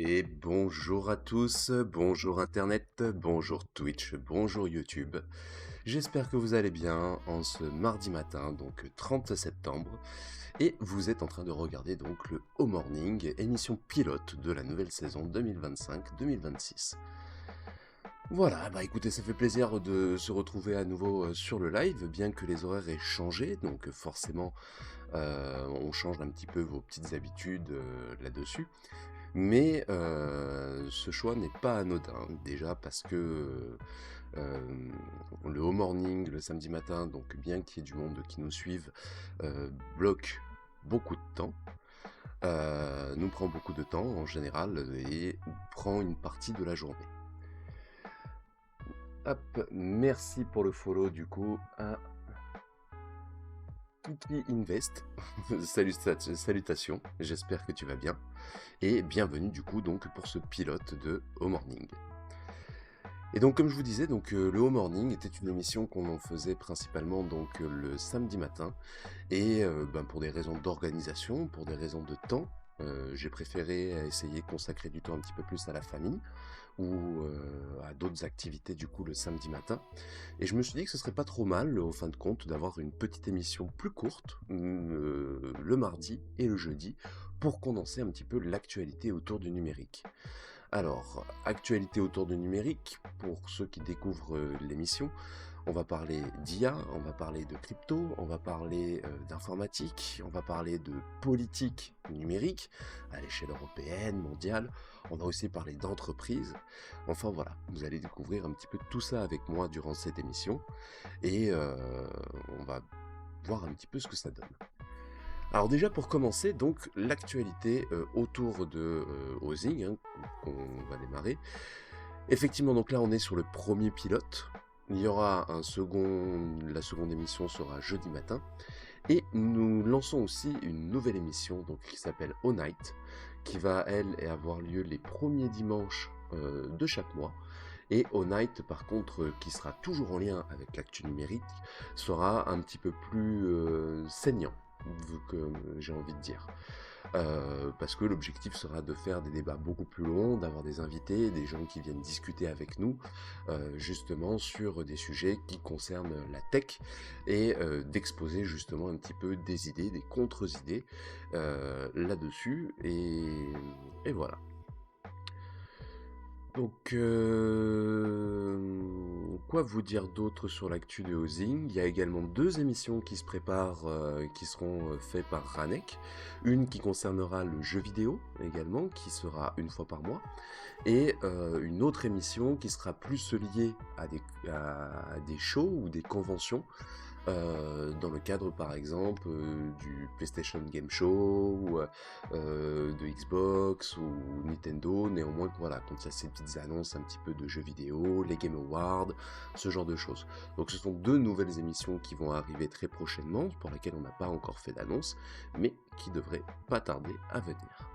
Et bonjour à tous, bonjour Internet, bonjour Twitch, bonjour YouTube. J'espère que vous allez bien en ce mardi matin, donc 30 septembre, et vous êtes en train de regarder donc le Au Morning, émission pilote de la nouvelle saison 2025-2026. Voilà, bah écoutez, ça fait plaisir de se retrouver à nouveau sur le live, bien que les horaires aient changé, donc forcément on change un petit peu vos petites habitudes là-dessus. Mais ce choix n'est pas anodin, déjà parce que le Home Morning, le samedi matin, donc bien qu'il y ait du monde qui nous suive, bloque beaucoup de temps, nous prend beaucoup de temps en général et prend une partie de la journée. Hop, merci pour le follow du coup à Kiki Invest. Salutations, j'espère que tu vas bien. Et bienvenue du coup donc pour ce pilote de Home Morning. Et donc comme je vous disais, donc le Home Morning était une émission qu'on faisait principalement donc le samedi matin et pour des raisons d'organisation, pour des raisons de temps, j'ai préféré essayer de consacrer du temps un petit peu plus à la famille ou à d'autres activités du coup le samedi matin. Et je me suis dit que ce serait pas trop mal au fin de compte d'avoir une petite émission plus courte le mardi et le jeudi pour condenser un petit peu l'actualité autour du numérique. Alors, actualité autour du numérique, pour ceux qui découvrent l'émission, on va parler d'IA, on va parler de crypto, on va parler d'informatique, on va parler de politique numérique à l'échelle européenne, mondiale, on va aussi parler d'entreprise. Enfin voilà, vous allez découvrir un petit peu tout ça avec moi durant cette émission et on va voir un petit peu ce que ça donne. Alors déjà pour commencer, donc l'actualité autour de Ozing, qu'on va démarrer. Effectivement, donc là on est sur le premier pilote. Il y aura la seconde émission sera jeudi matin. Et nous lançons aussi une nouvelle émission donc, qui s'appelle O Night, qui va elle avoir lieu les premiers dimanches de chaque mois. Et O Night, par contre, qui sera toujours en lien avec l'actu numérique, sera un petit peu plus saignant, j'ai envie de dire. Parce que l'objectif sera de faire des débats beaucoup plus longs, d'avoir des invités, des gens qui viennent discuter avec nous, justement sur des sujets qui concernent la tech, et d'exposer justement un petit peu des idées, des contre-idées là-dessus, et voilà. Donc, quoi vous dire d'autre sur l'actu de Housing? Il y a également deux émissions qui se préparent, qui seront faites par Ranek. Une qui concernera le jeu vidéo également, qui sera une fois par mois. Et une autre émission qui sera plus liée à des shows ou des conventions, dans le cadre par exemple du PlayStation Game Show, ou de Xbox ou Nintendo, néanmoins voilà, quand il y a ces petites annonces un petit peu de jeux vidéo, les Game Awards, ce genre de choses. Donc ce sont deux nouvelles émissions qui vont arriver très prochainement, pour lesquelles on n'a pas encore fait d'annonce, mais qui devraient pas tarder à venir.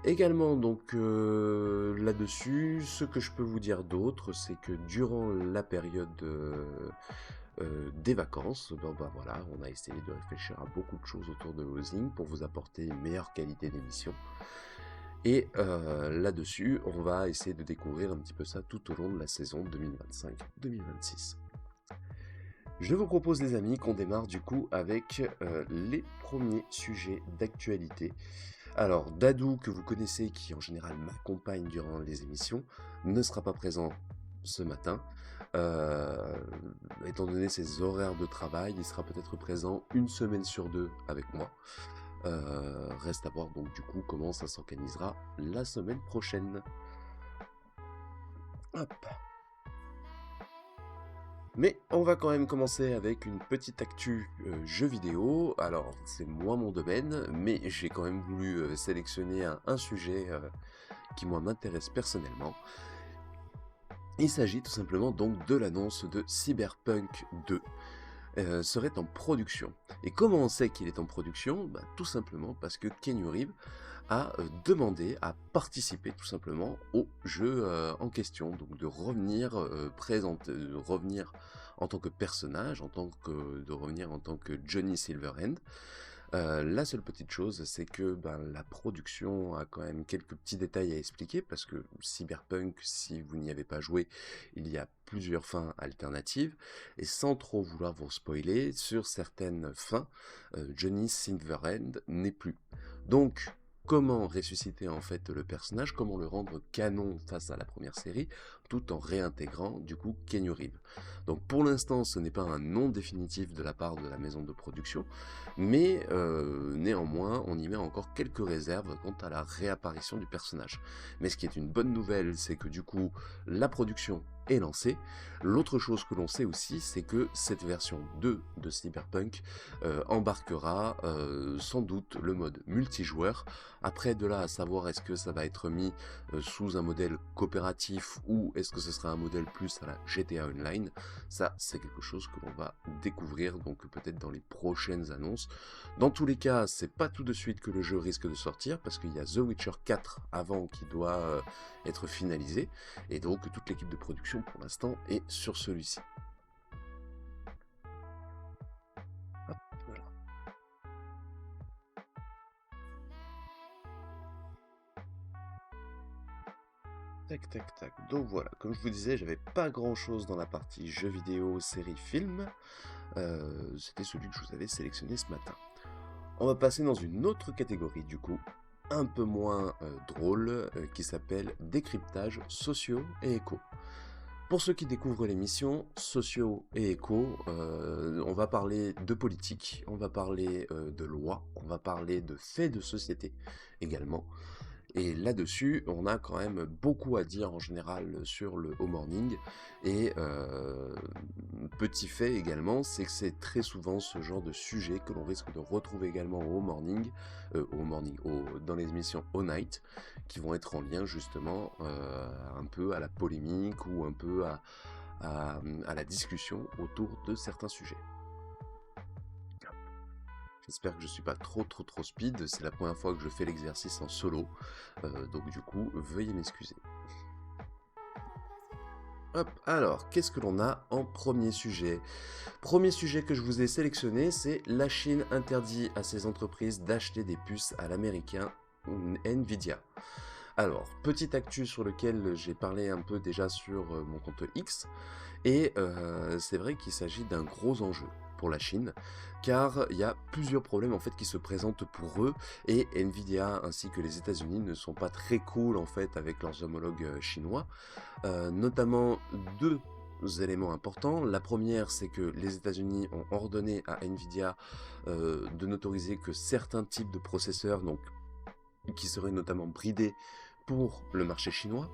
Également donc là-dessus, ce que je peux vous dire d'autre, c'est que durant la période des vacances, voilà, on a essayé de réfléchir à beaucoup de choses autour de Housing pour vous apporter une meilleure qualité d'émission. Et là-dessus, on va essayer de découvrir un petit peu ça tout au long de la saison 2025-2026. Je vous propose les amis qu'on démarre du coup avec les premiers sujets d'actualité. Alors Dadou, que vous connaissez, qui en général m'accompagne durant les émissions, ne sera pas présent ce matin. Étant donné ses horaires de travail, il sera peut-être présent une semaine sur deux avec moi. Reste à voir donc du coup comment ça s'organisera la semaine prochaine. Hop. Mais on va quand même commencer avec une petite actu jeu vidéo. Alors c'est moins mon domaine, mais j'ai quand même voulu sélectionner un sujet qui moi m'intéresse personnellement. Il s'agit tout simplement donc de l'annonce de Cyberpunk 2. Serait en production. Et comment on sait qu'il est en production? Tout simplement parce que Keanu Reeves a demandé à participer tout simplement au jeu en question, donc de revenir de revenir en tant que personnage, de revenir en tant que Johnny Silverhand, La seule petite chose, c'est que, ben, la production a quand même quelques petits détails à expliquer parce que Cyberpunk, si vous n'y avez pas joué, il y a plusieurs fins alternatives et sans trop vouloir vous spoiler, sur certaines fins, Johnny Silverhand n'est plus. Donc, comment ressusciter en fait le personnage, comment le rendre canon face à la première série, tout en réintégrant du coup Keanu Reeves. Donc pour l'instant, ce n'est pas un nom définitif de la part de la maison de production, mais néanmoins, on y met encore quelques réserves quant à la réapparition du personnage. Mais ce qui est une bonne nouvelle, c'est que du coup, la production est lancée. L'autre chose que l'on sait aussi, c'est que cette version 2 de Cyberpunk embarquera sans doute le mode multijoueur. Après, de là à savoir est-ce que ça va être mis sous un modèle coopératif ou est-ce que ce sera un modèle plus à la GTA Online, ça c'est quelque chose que l'on va découvrir donc peut-être dans les prochaines annonces. Dans tous les cas, c'est pas tout de suite que le jeu risque de sortir parce qu'il y a The Witcher 4 avant qui doit être finalisé et donc toute l'équipe de production pour l'instant est sur celui-ci. Hop, voilà. Tac tac tac. Donc voilà, comme je vous disais, j'avais pas grand chose dans la partie jeux vidéo, séries, films. C'était celui que je vous avais sélectionné ce matin. On va passer dans une autre catégorie du coup, un peu moins drôle, qui s'appelle décryptage sociaux et éco. Pour ceux qui découvrent l'émission, sociaux et éco, on va parler de politique, on va parler de loi, on va parler de faits de société également. Et là-dessus, on a quand même beaucoup à dire en général sur le home morning. Et petit fait également, c'est que c'est très souvent ce genre de sujet que l'on risque de retrouver également au home morning, dans les émissions All Night, qui vont être en lien justement un peu à la polémique ou un peu à la discussion autour de certains sujets. J'espère que je suis pas trop speed, c'est la première fois que je fais l'exercice en solo, donc du coup, veuillez m'excuser. Hop, alors, qu'est-ce que l'on a en premier sujet? Premier sujet que je vous ai sélectionné, c'est la Chine interdit à ses entreprises d'acheter des puces à l'américain Nvidia. Alors, petite actu sur lequel j'ai parlé un peu déjà sur mon compte X, et c'est vrai qu'il s'agit d'un gros enjeu pour la Chine, car il y a plusieurs problèmes en fait qui se présentent pour eux, et Nvidia ainsi que les États-Unis ne sont pas très cool en fait avec leurs homologues chinois, notamment deux éléments importants. La première, c'est que les États-Unis ont ordonné à Nvidia de n'autoriser que certains types de processeurs, donc qui seraient notamment bridés pour le marché chinois.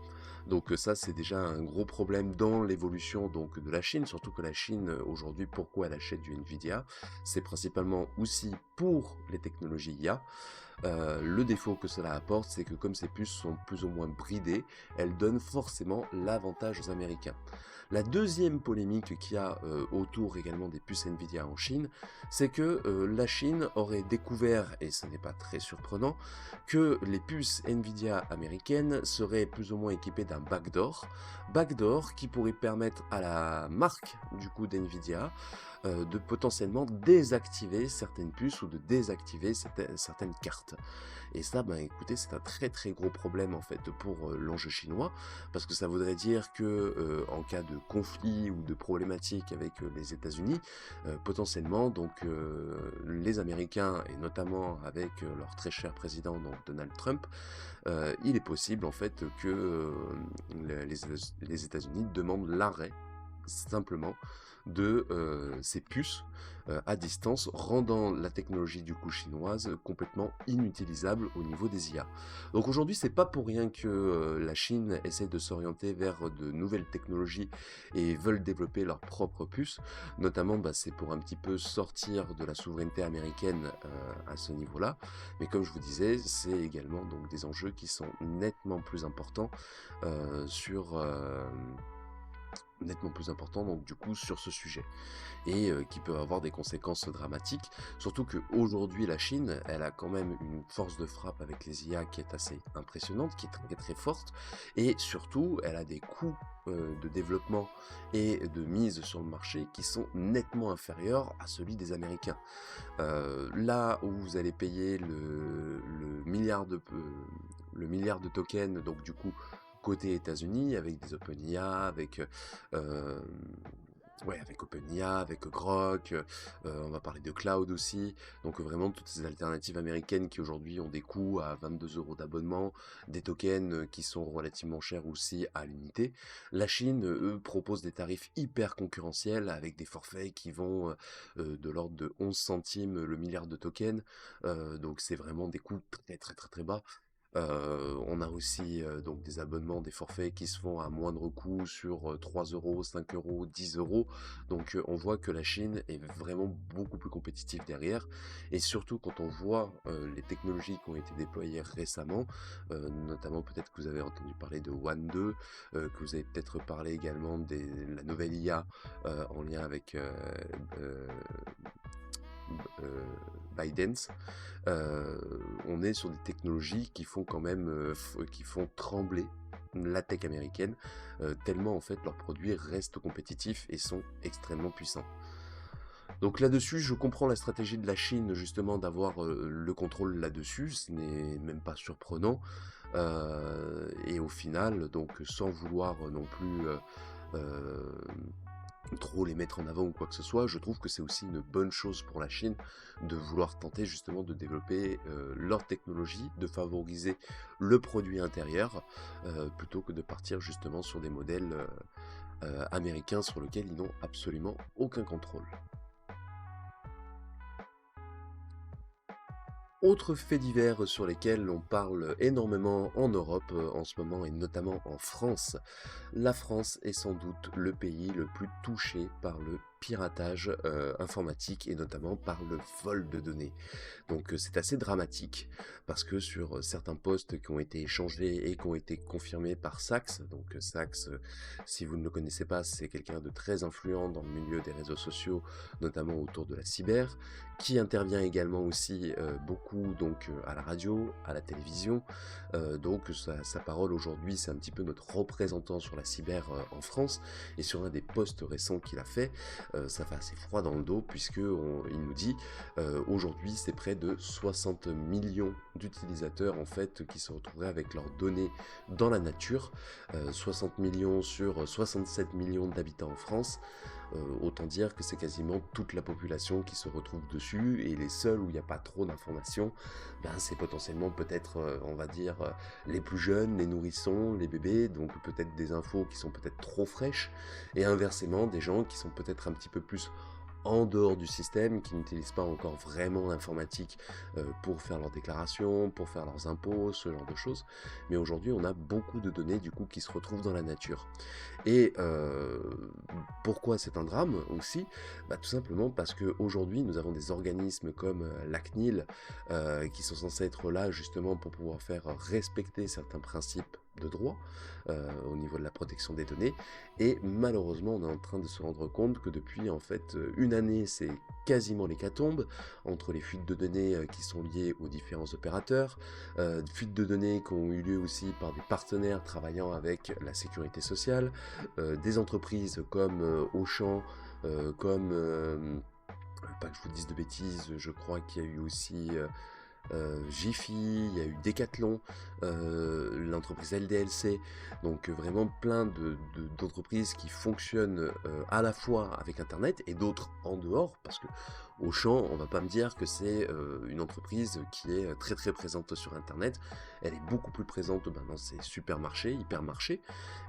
Donc ça c'est déjà un gros problème dans l'évolution donc de la Chine, surtout que la Chine aujourd'hui, pourquoi elle achète du Nvidia, c'est principalement aussi pour les technologies IA. Le défaut que cela apporte, c'est que comme ces puces sont plus ou moins bridées, elles donnent forcément l'avantage aux Américains. La deuxième polémique qu'il y a autour également des puces Nvidia en Chine, c'est que la Chine aurait découvert, et ce n'est pas très surprenant, que les puces Nvidia américaines seraient plus ou moins équipées d'un backdoor qui pourrait permettre à la marque du coup d'Nvidia de potentiellement désactiver certaines puces ou de désactiver certaines cartes. Et ça, ben écoutez, c'est un très très gros problème en fait pour l'enjeu chinois, parce que ça voudrait dire que en cas de conflit ou de problématique avec les États-Unis, potentiellement donc les Américains et notamment avec leur très cher président donc Donald Trump, il est possible en fait que les États-Unis demandent l'arrêt simplement de ces puces à distance, rendant la technologie du coup chinoise complètement inutilisable au niveau des IA. Donc aujourd'hui, c'est pas pour rien que la Chine essaie de s'orienter vers de nouvelles technologies et veulent développer leurs propres puces. Notamment, c'est pour un petit peu sortir de la souveraineté américaine à ce niveau-là. Mais comme je vous disais, c'est également donc des enjeux qui sont nettement plus importants sur nettement plus important donc du coup sur ce sujet et qui peut avoir des conséquences dramatiques. Surtout qu'aujourd'hui la Chine, elle a quand même une force de frappe avec les IA qui est assez impressionnante, qui est très très forte et surtout elle a des coûts de développement et de mise sur le marché qui sont nettement inférieurs à celui des Américains. Là où vous allez payer le milliard de tokens, donc du coup côté États-Unis, avec des OpenIA, euh, avec OpenIA, avec Grok, on va parler de cloud aussi, donc vraiment toutes ces alternatives américaines qui aujourd'hui ont des coûts à 22 € d'abonnement, des tokens qui sont relativement chers aussi à l'unité. La Chine, eux, propose des tarifs hyper concurrentiels avec des forfaits qui vont de l'ordre de 11 centimes le milliard de tokens, donc c'est vraiment des coûts très très très très bas. On a aussi donc des abonnements, des forfaits qui se font à moindre coût sur 3 €, 5 €, 10 €. Donc on voit que la Chine est vraiment beaucoup plus compétitive derrière. Et surtout quand on voit les technologies qui ont été déployées récemment, notamment peut-être que vous avez entendu parler de One 2, que vous avez peut-être parlé également de la nouvelle IA en lien avec euh, euh, ByteDance. Euh, on est sur des technologies qui font quand même, qui font trembler la tech américaine, tellement en fait leurs produits restent compétitifs et sont extrêmement puissants. Donc là-dessus, je comprends la stratégie de la Chine justement d'avoir le contrôle là-dessus, ce n'est même pas surprenant. Et au final, donc sans vouloir non plus euh, trop les mettre en avant ou quoi que ce soit, je trouve que c'est aussi une bonne chose pour la Chine de vouloir tenter justement de développer leur technologie, de favoriser le produit intérieur, plutôt que de partir justement sur des modèles américains sur lesquels ils n'ont absolument aucun contrôle. Autre fait divers sur lesquels on parle énormément en Europe en ce moment et notamment en France, la France est sans doute le pays le plus touché par le piratage informatique et notamment par le vol de données. Donc c'est assez dramatique parce que sur certains posts qui ont été échangés et qui ont été confirmés par Saks, donc Saks, si vous ne le connaissez pas, c'est quelqu'un de très influent dans le milieu des réseaux sociaux, notamment autour de la cyber, qui intervient également aussi beaucoup donc à la radio, à la télévision. Donc sa parole aujourd'hui, c'est un petit peu notre représentant sur la cyber en France. Et sur un des posts récents qu'il a fait, ça fait assez froid dans le dos puisque il nous dit aujourd'hui c'est près de 60 millions d'utilisateurs en fait qui se retrouveraient avec leurs données dans la nature. 60 millions sur 67 millions d'habitants en France. Autant dire que c'est quasiment toute la population qui se retrouve dessus et les seuls où il n'y a pas trop d'informations, ben, c'est potentiellement peut-être, on va dire, les plus jeunes, les nourrissons, les bébés, donc peut-être des infos qui sont peut-être trop fraîches et inversement des gens qui sont peut-être un petit peu plus en dehors du système, qui n'utilisent pas encore vraiment l'informatique pour faire leurs déclarations, pour faire leurs impôts, ce genre de choses. Mais aujourd'hui, on a beaucoup de données du coup qui se retrouvent dans la nature. Et pourquoi c'est un drame aussi? Bah, tout simplement parce qu'aujourd'hui, nous avons des organismes comme la CNIL qui sont censés être là justement pour pouvoir faire respecter certains principes de droit au niveau de la protection des données. Et malheureusement, on est en train de se rendre compte que depuis en fait une année, c'est quasiment l'hécatombe entre les fuites de données qui sont liées aux différents opérateurs, fuites de données qui ont eu lieu aussi par des partenaires travaillant avec la sécurité sociale, des entreprises comme Auchan, comme pas que je vous dise de bêtises, je crois qu'il y a eu aussi Jiffy, il y a eu Decathlon, l'entreprise LDLC, donc vraiment plein d'entreprises qui fonctionnent à la fois avec Internet et d'autres en dehors, parce que Auchan, on va pas me dire que c'est une entreprise qui est très très présente sur Internet, elle est beaucoup plus présente dans ces supermarchés, hypermarchés,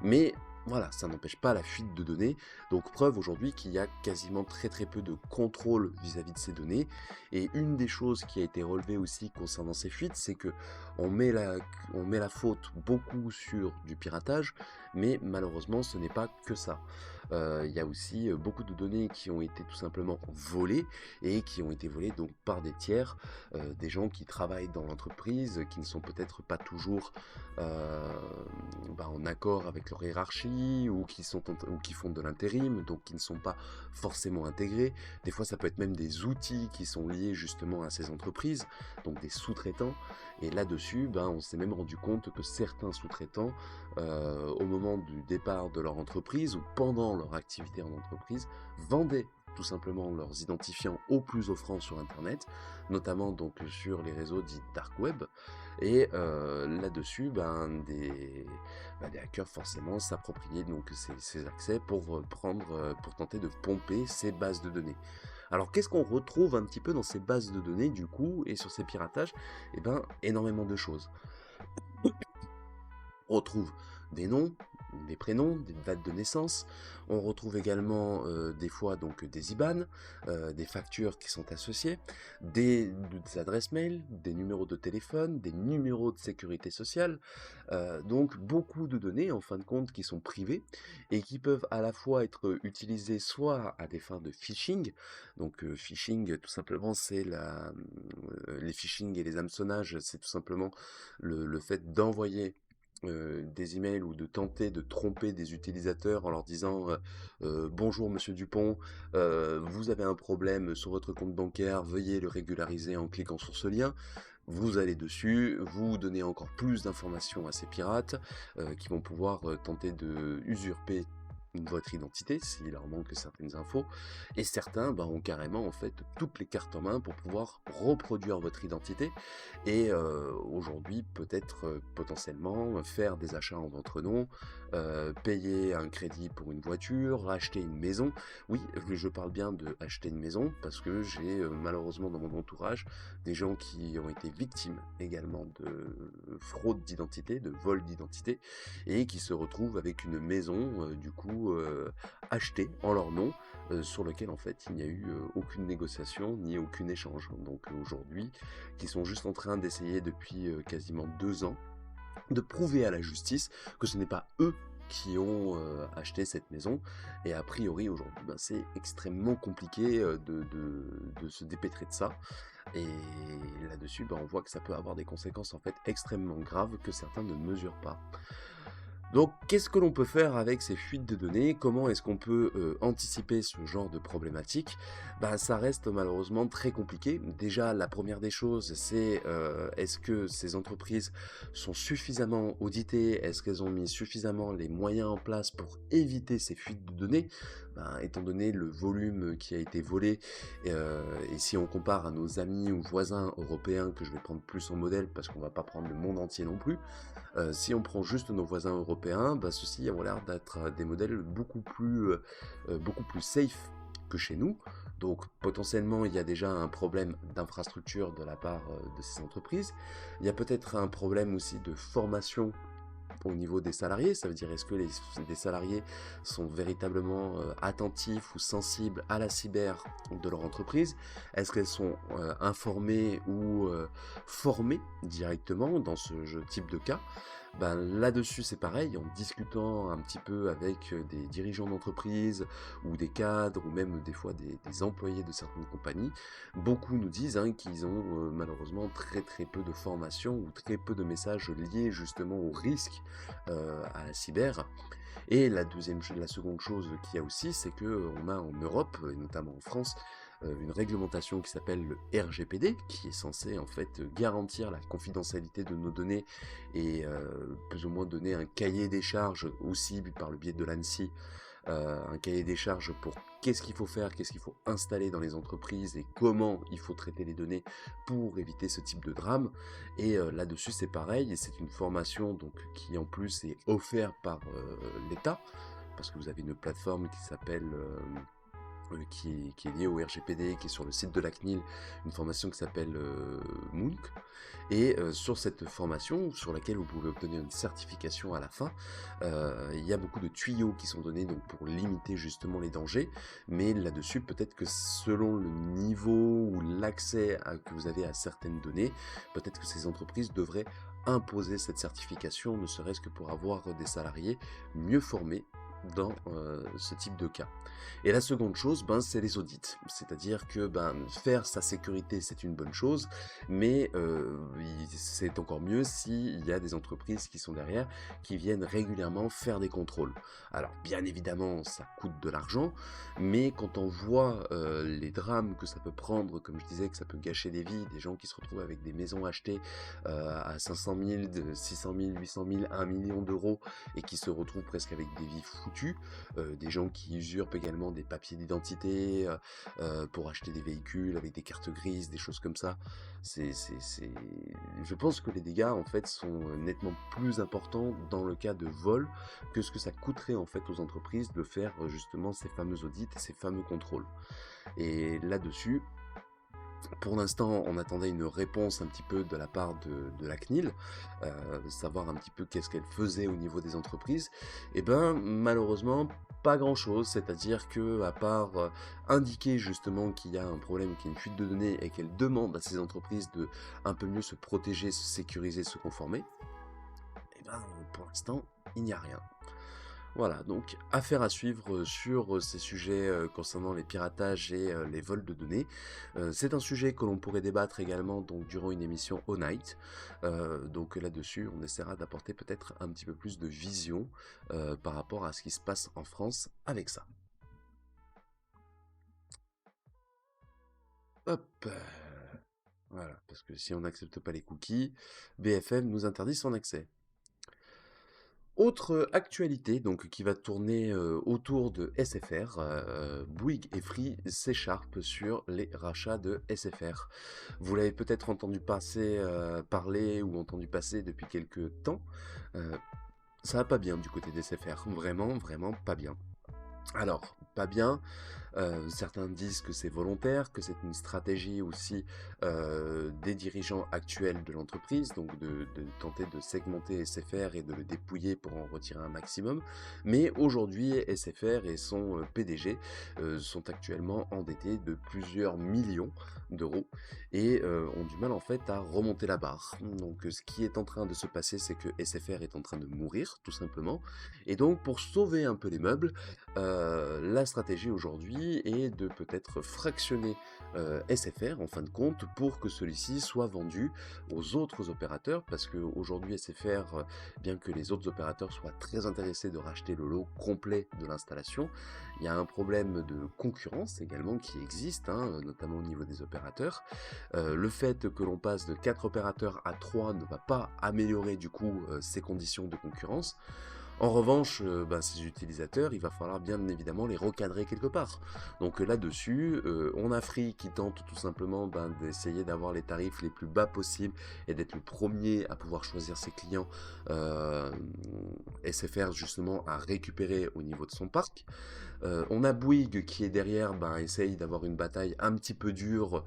mais voilà, ça n'empêche pas la fuite de données, donc preuve aujourd'hui qu'il y a quasiment très très peu de contrôle vis-à-vis de ces données, et une des choses qui a été relevée aussi concernant ces fuites, c'est que on met la faute beaucoup sur du piratage, mais malheureusement ce n'est pas que ça. Il y a aussi, beaucoup de données qui ont été tout simplement volées et qui ont été volées donc par des tiers, des gens qui travaillent dans l'entreprise, qui ne sont peut-être pas toujours, en accord avec leur hiérarchie ou qui font de l'intérim, donc qui ne sont pas forcément intégrés. Des fois, ça peut être même des outils qui sont liés justement à ces entreprises, donc des sous-traitants. Et là-dessus, on s'est même rendu compte que certains sous-traitants, au moment du départ de leur entreprise ou pendant leur activité en entreprise, vendaient tout simplement leurs identifiants au plus offrant sur internet, notamment donc sur les réseaux dits dark web. Et là-dessus, des hackers forcément s'appropriaient donc ces accès pour pour tenter de pomper ces bases de données. Alors qu'est-ce qu'on retrouve un petit peu dans ces bases de données du coup et sur ces piratages? Énormément de choses. On retrouve des noms, des prénoms, des dates de naissance. On retrouve également des fois donc des IBAN, des factures qui sont associées, des adresses mail, des numéros de téléphone, des numéros de sécurité sociale. Donc beaucoup de données en fin de compte qui sont privées et qui peuvent à la fois être utilisées soit à des fins de phishing. Donc phishing tout simplement c'est les phishing et les hameçonnages, c'est tout simplement le fait d'envoyer des emails ou de tenter de tromper des utilisateurs en leur disant bonjour monsieur Dupont, vous avez un problème sur votre compte bancaire, veuillez le régulariser en cliquant sur ce lien. Vous allez dessus, vous donnez encore plus d'informations à ces pirates qui vont pouvoir tenter de usurper votre identité s'il leur manque certaines infos, et certains ont carrément en fait toutes les cartes en main pour pouvoir reproduire votre identité et aujourd'hui peut-être potentiellement faire des achats en votre nom, payer un crédit pour une voiture, acheter une maison. Oui, je parle bien de acheter une maison parce que j'ai malheureusement dans mon entourage des gens qui ont été victimes également de fraude d'identité, de vol d'identité, et qui se retrouvent avec une maison du coup achetée en leur nom, sur lequel en fait il n'y a eu aucune négociation ni aucun échange. Donc aujourd'hui, qui sont juste en train d'essayer depuis quasiment 2 ans de prouver à la justice que ce n'est pas eux qui ont acheté cette maison, et a priori aujourd'hui c'est extrêmement compliqué de se dépêtrer de ça, et là-dessus on voit que ça peut avoir des conséquences en fait extrêmement graves que certains ne mesurent pas. Donc, qu'est-ce que l'on peut faire avec ces fuites de données? Comment est-ce qu'on peut anticiper ce genre de problématique? Ça reste malheureusement très compliqué. Déjà, la première des choses, c'est est-ce que ces entreprises sont suffisamment auditées? Est-ce qu'elles ont mis suffisamment les moyens en place pour éviter ces fuites de données? Étant donné le volume qui a été volé, et si on compare à nos amis ou voisins européens, que je vais prendre plus en modèle parce qu'on va pas prendre le monde entier non plus, si on prend juste nos voisins européens, ceux-ci ont l'air d'être des modèles beaucoup plus safe que chez nous. Donc potentiellement, il y a déjà un problème d'infrastructure de la part de ces entreprises. Il y a peut-être un problème aussi de formation au niveau des salariés. Ça veut dire, est-ce que les salariés sont véritablement attentifs ou sensibles à la cyber de leur entreprise? Est-ce qu'elles sont informées ou formées directement dans type de cas? Là-dessus, c'est pareil, en discutant un petit peu avec des dirigeants d'entreprise ou des cadres ou même des fois des employés de certaines compagnies, beaucoup nous disent qu'ils ont malheureusement très très peu de formation ou très peu de messages liés justement au risque à la cyber. Et la seconde chose qu'il y a aussi, c'est que on a en Europe, et notamment en France, une réglementation qui s'appelle le RGPD, qui est censée en fait garantir la confidentialité de nos données et plus ou moins donner un cahier des charges aussi par le biais de l'ANSSI, un cahier des charges pour qu'est-ce qu'il faut faire, qu'est-ce qu'il faut installer dans les entreprises et comment il faut traiter les données pour éviter ce type de drame. Et là-dessus c'est pareil, et c'est une formation donc qui en plus est offerte par l'État, parce que vous avez une plateforme qui s'appelle qui est liée au RGPD, qui est sur le site de la CNIL, une formation qui s'appelle Moonk. Et sur cette formation, sur laquelle vous pouvez obtenir une certification à la fin, il y a beaucoup de tuyaux qui sont donnés donc, pour limiter justement les dangers, mais là-dessus, peut-être que selon le niveau ou l'accès que vous avez à certaines données, peut-être que ces entreprises devraient imposer cette certification, ne serait-ce que pour avoir des salariés mieux formés dans ce type de cas. Et la seconde chose, ben, c'est les audits. C'est-à-dire que ben, faire sa sécurité, c'est une bonne chose, mais c'est encore mieux s'il y a des entreprises qui sont derrière, qui viennent régulièrement faire des contrôles. Alors, bien évidemment, ça coûte de l'argent, mais quand on voit les drames que ça peut prendre, comme je disais, que ça peut gâcher des vies, des gens qui se retrouvent avec des maisons achetées à 500 000, 600 000, 800 000, 1 million d'euros, et qui se retrouvent presque avec des vies foutues, des gens qui usurpent également des papiers d'identité pour acheter des véhicules avec des cartes grises, des choses comme ça. Je pense que les dégâts en fait sont nettement plus importants dans le cas de vol que ce que ça coûterait en fait aux entreprises de faire justement ces fameux audits et ces fameux contrôles. Et là-dessus, pour l'instant, on attendait une réponse un petit peu de la part de la CNIL, savoir un petit peu qu'est-ce qu'elle faisait au niveau des entreprises. Et ben, malheureusement, pas grand-chose, c'est-à-dire que à part indiquer justement qu'il y a un problème, qu'il y a une fuite de données et qu'elle demande à ces entreprises de un peu mieux se protéger, se sécuriser, se conformer, et ben, pour l'instant, il n'y a rien. Voilà, donc affaire à suivre sur ces sujets concernant les piratages et les vols de données. C'est un sujet que l'on pourrait débattre également donc, durant une émission All Night. Donc là-dessus, on essaiera d'apporter peut-être un petit peu plus de vision par rapport à ce qui se passe en France avec ça. Hop, voilà, parce que si on n'accepte pas les cookies, BFM nous interdit son accès. Autre actualité donc qui va tourner autour de SFR, Bouygues et Free s'écharpent sur les rachats de SFR. Vous l'avez peut-être entendu parler ou entendu passer depuis quelques temps. Ça va pas bien du côté d'SFR, vraiment, vraiment pas bien. Alors, pas bien, certains disent que c'est volontaire, que c'est une stratégie aussi des dirigeants actuels de l'entreprise, donc de tenter de segmenter SFR et de le dépouiller pour en retirer un maximum. Mais aujourd'hui, SFR et son PDG sont actuellement endettés de plusieurs millions d'euros et ont du mal en fait à remonter la barre. Donc ce qui est en train de se passer, c'est que SFR est en train de mourir, tout simplement. Et donc pour sauver un peu les meubles, la stratégie aujourd'hui est de peut-être fractionner SFR en fin de compte pour que celui-ci soit vendu aux autres opérateurs parce qu'aujourd'hui SFR, bien que les autres opérateurs soient très intéressés de racheter le lot complet de l'installation, il y a un problème de concurrence également qui existe, hein, notamment au niveau des opérateurs. Le fait que l'on passe de 4 opérateurs à 3 ne va pas améliorer du coup ces conditions de concurrence. En revanche, ces utilisateurs, il va falloir bien évidemment les recadrer quelque part. Donc là-dessus, on a Free qui tente tout simplement d'essayer d'avoir les tarifs les plus bas possibles et d'être le premier à pouvoir choisir ses clients SFR justement à récupérer au niveau de son parc. On a Bouygues qui est derrière, essaye d'avoir une bataille un petit peu dure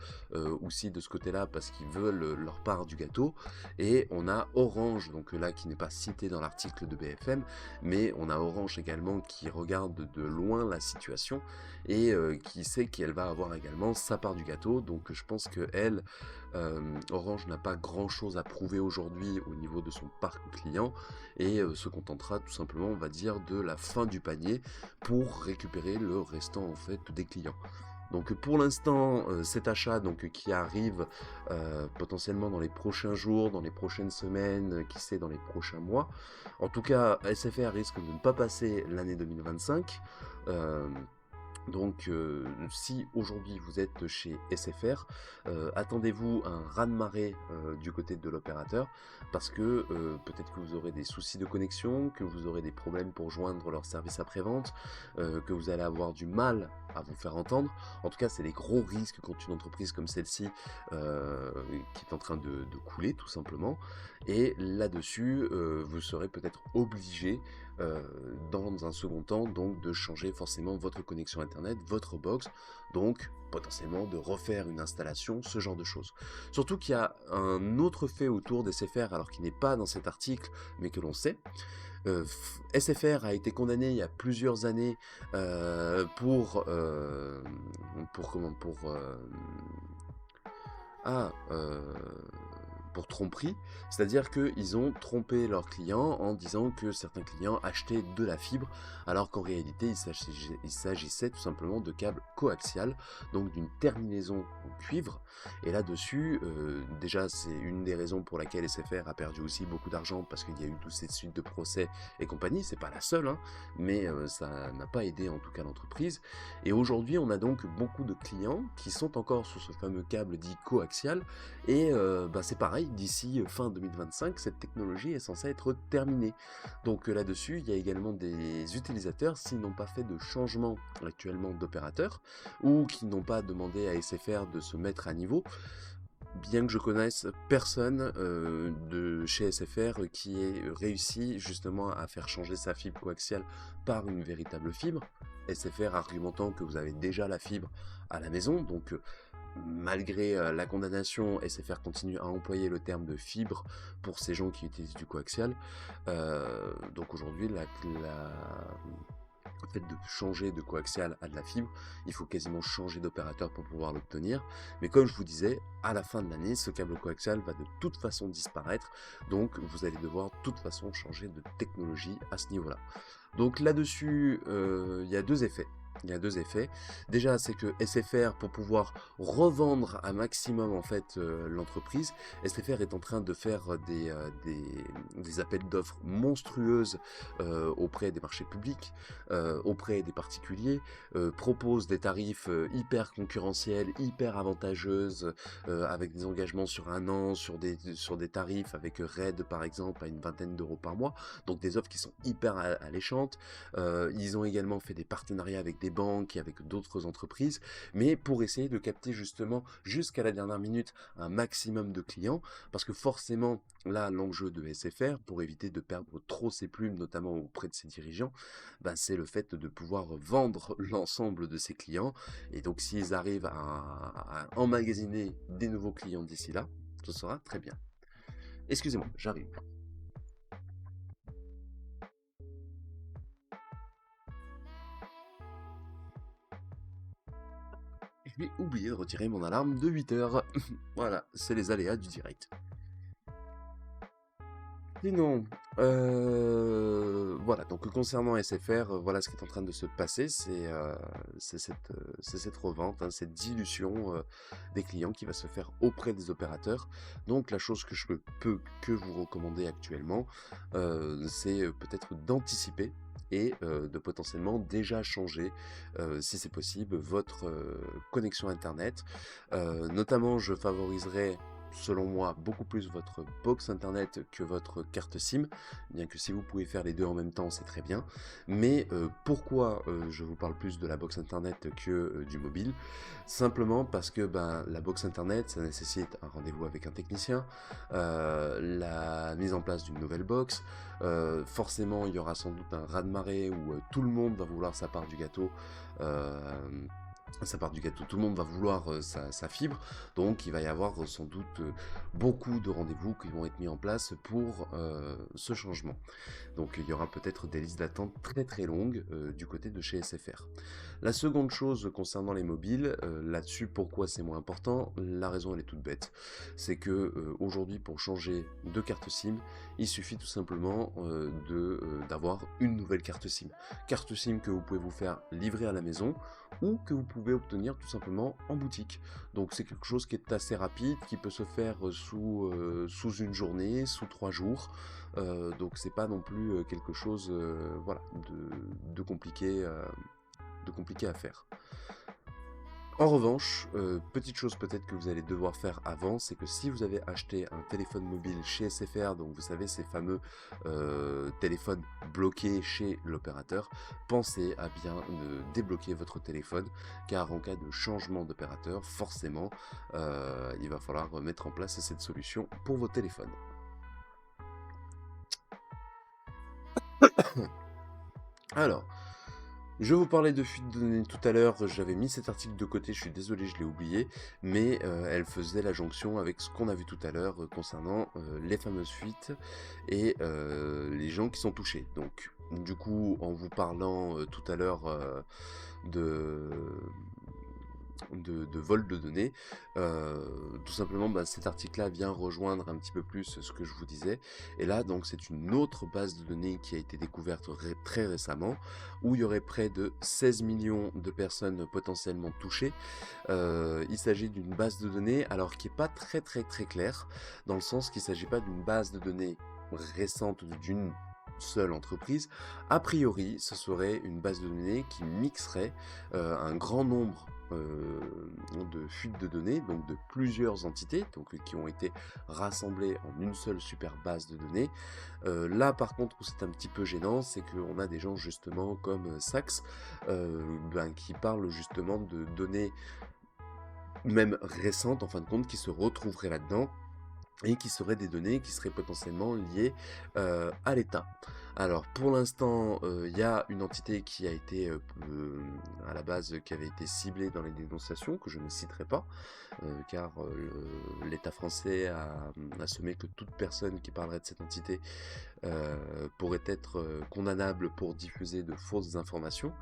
aussi de ce côté-là parce qu'ils veulent leur part du gâteau. Et on a Orange, donc là qui n'est pas cité dans l'article de BFM, mais on a Orange également qui regarde de loin la situation et qui sait qu'elle va avoir également sa part du gâteau. Donc je pense que elle, Orange n'a pas grand-chose à prouver aujourd'hui au niveau de son parc client et se contentera tout simplement, on va dire, de la fin du panier pour récupérer le restant en fait des clients. Donc pour l'instant, cet achat donc, qui arrive potentiellement dans les prochains jours, dans les prochaines semaines, qui sait dans les prochains mois. En tout cas, SFR risque de ne pas passer l'année 2025. Donc si aujourd'hui vous êtes chez SFR, attendez-vous un raz-de-marée du côté de l'opérateur parce que peut-être que vous aurez des soucis de connexion, que vous aurez des problèmes pour joindre leur service après-vente, que vous allez avoir du mal à vous faire entendre. En tout cas, c'est les gros risques quand une entreprise comme celle-ci qui est en train de couler tout simplement. Et là-dessus, vous serez peut-être obligé dans un second temps donc de changer forcément votre connexion internet, votre box, donc potentiellement de refaire une installation, ce genre de choses. Surtout qu'il y a un autre fait autour des SFR, alors qui n'est pas dans cet article, mais que l'on sait. SFR a été condamné il y a plusieurs années pour pour tromperie, c'est-à-dire qu'ils ont trompé leurs clients en disant que certains clients achetaient de la fibre, alors qu'en réalité il s'agissait tout simplement de câbles coaxial, donc d'une terminaison en cuivre. Et là-dessus, déjà c'est une des raisons pour laquelle SFR a perdu aussi beaucoup d'argent, parce qu'il y a eu toutes ces suites de procès et compagnie, c'est pas la seule, hein, mais ça n'a pas aidé en tout cas l'entreprise. Et aujourd'hui on a donc beaucoup de clients qui sont encore sur ce fameux câble dit coaxial, et c'est pareil, d'ici fin 2025, cette technologie est censée être terminée. Donc là-dessus, il y a également des utilisateurs, s'ils n'ont pas fait de changement actuellement d'opérateur, ou qui n'ont pas demandé à SFR de se mettre à niveau, bien que je connaisse personne de chez SFR qui ait réussi justement à faire changer sa fibre coaxiale par une véritable fibre, SFR argumentant que vous avez déjà la fibre à la maison, donc malgré la condamnation, SFR continue à employer le terme de fibre pour ces gens qui utilisent du coaxial. Donc aujourd'hui, le fait de changer de coaxial à de la fibre, il faut quasiment changer d'opérateur pour pouvoir l'obtenir. Mais comme je vous disais, à la fin de l'année, ce câble coaxial va de toute façon disparaître. Donc vous allez devoir de toute façon changer de technologie à ce niveau-là. Donc là-dessus, il y a deux effets. Il y a deux effets. Déjà, c'est que SFR, pour pouvoir revendre un maximum en fait l'entreprise, SFR est en train de faire des appels d'offres monstrueuses auprès des marchés publics, auprès des particuliers, propose des tarifs hyper concurrentiels, hyper avantageuses, avec des engagements sur un an, sur des tarifs avec RAID par exemple à une vingtaine d'euros par mois, donc des offres qui sont hyper alléchantes. Ils ont également fait des partenariats avec des banques et avec d'autres entreprises, mais pour essayer de capter justement jusqu'à la dernière minute un maximum de clients, parce que forcément là l'enjeu de SFR, pour éviter de perdre trop ses plumes, notamment auprès de ses dirigeants, c'est le fait de pouvoir vendre l'ensemble de ses clients, et donc s'ils arrivent à emmagasiner des nouveaux clients d'ici là, ce sera très bien. Excusez-moi, j'arrive. J'ai oublié de retirer mon alarme de 8 heures. Voilà, c'est les aléas du direct. Sinon, voilà, donc concernant SFR, voilà ce qui est en train de se passer, c'est cette revente, hein, cette dilution des clients qui va se faire auprès des opérateurs. Donc la chose que je peux que vous recommander actuellement, c'est peut-être d'anticiper et de potentiellement déjà changer, si c'est possible, votre connexion Internet. Notamment, je favoriserai selon moi, beaucoup plus votre box internet que votre carte SIM, bien que si vous pouvez faire les deux en même temps, c'est très bien. Mais pourquoi je vous parle plus de la box internet que du mobile? Simplement parce que la box internet, ça nécessite un rendez-vous avec un technicien, la mise en place d'une nouvelle box, forcément il y aura sans doute un raz-de-marée où tout le monde va vouloir sa part du gâteau, tout le monde va vouloir sa fibre, donc il va y avoir sans doute beaucoup de rendez-vous qui vont être mis en place pour ce changement. Donc il y aura peut-être des listes d'attente très très longues du côté de chez SFR. La seconde chose concernant les mobiles, là-dessus pourquoi c'est moins important, la raison elle est toute bête. C'est que aujourd'hui pour changer de carte SIM, il suffit tout simplement d'avoir une nouvelle carte SIM. Carte SIM que vous pouvez vous faire livrer à la maison ou que vous pouvez obtenir tout simplement en boutique. Donc c'est quelque chose qui est assez rapide, qui peut se faire sous une journée, sous 3 jours. Donc c'est pas non plus quelque chose voilà, de compliqué à faire. En revanche, petite chose peut-être que vous allez devoir faire avant, c'est que si vous avez acheté un téléphone mobile chez SFR, donc vous savez ces fameux téléphones bloqués chez l'opérateur, pensez à bien débloquer votre téléphone, car en cas de changement d'opérateur, forcément, il va falloir mettre en place cette solution pour vos téléphones. Alors, je vous parlais de fuite de données tout à l'heure, j'avais mis cet article de côté, je suis désolé, je l'ai oublié, mais elle faisait la jonction avec ce qu'on a vu tout à l'heure concernant les fameuses fuites et les gens qui sont touchés. Donc, du coup, en vous parlant tout à l'heure de de vol de données. Tout simplement, cet article-là vient rejoindre un petit peu plus ce que je vous disais. Et là, donc, c'est une autre base de données qui a été découverte très récemment, où il y aurait près de 16 millions de personnes potentiellement touchées. Il s'agit d'une base de données, alors qui n'est pas très claire, dans le sens qu'il ne s'agit pas d'une base de données récente d'une seule entreprise. A priori, ce serait une base de données qui mixerait un grand nombre de fuites de données, donc de plusieurs entités, donc qui ont été rassemblées en une seule super base de données. Là, par contre, où c'est un petit peu gênant, c'est qu'on a des gens justement comme Sachs qui parlent justement de données même récentes en fin de compte qui se retrouveraient là-dedans et qui seraient des données qui seraient potentiellement liées à l'État. Alors pour l'instant, il y a une entité qui a été à la base qui avait été ciblée dans les dénonciations, que je ne citerai pas, car l'État français a assommé que toute personne qui parlerait de cette entité pourrait être condamnable pour diffuser de fausses informations,